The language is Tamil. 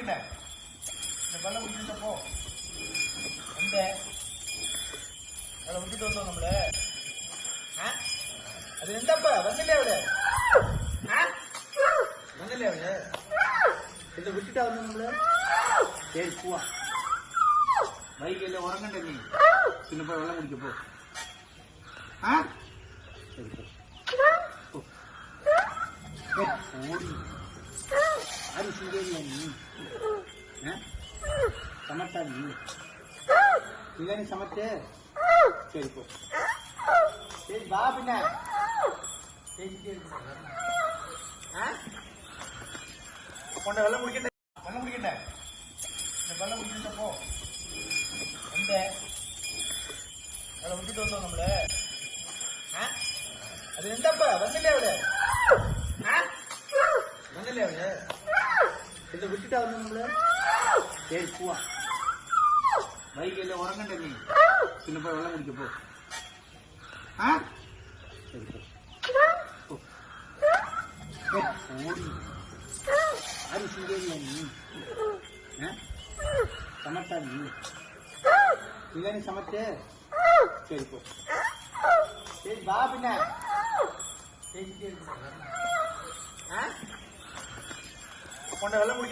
குடிக்கல. இந்த வெள்ளம் குடிக்கிட்ட போ. அந்த அதை விட்டுட்டு வந்தோம் நம்மள. அது எந்தப்ப வந்தலே அவள வந்தலே அவள இதை விட்டுட்டா வந்து நம்மள. சரி பூவா பைக்கில் உறங்கண்ட நீ சின்ன போய் வெள்ளம் குடிக்க போ. சரி ஓடி அது சிங்கேரியா நீ சமத்தா நீ இல்லை நீ சமத்து. சரி போ. சரி வா பின்ன கொண்ட வெள்ளம் குடிக்கட்ட வெள்ளம் குடிக்கட்ட இந்த வெள்ளம் குடிக்கிட்ட போ. அந்த அதை விட்டுட்டு வந்தோம் நம்மள. அது எந்தப்ப வந்தலே அவள வந்தலே அவள இதை விட்டுட்டா வந்து நம்மள. சரி பூவா பைக்கில் உறங்கண்ட நீ சின்ன போய் வெள்ளம் குடிக்க போ. சரி போ ஓடி அது சிங்கேரியா நீ சமத்தா நீ இல்லை நீ சமத்து. சரி போ. சரி வா பின்ன கொண்ட வெள்ளம் குடிக்க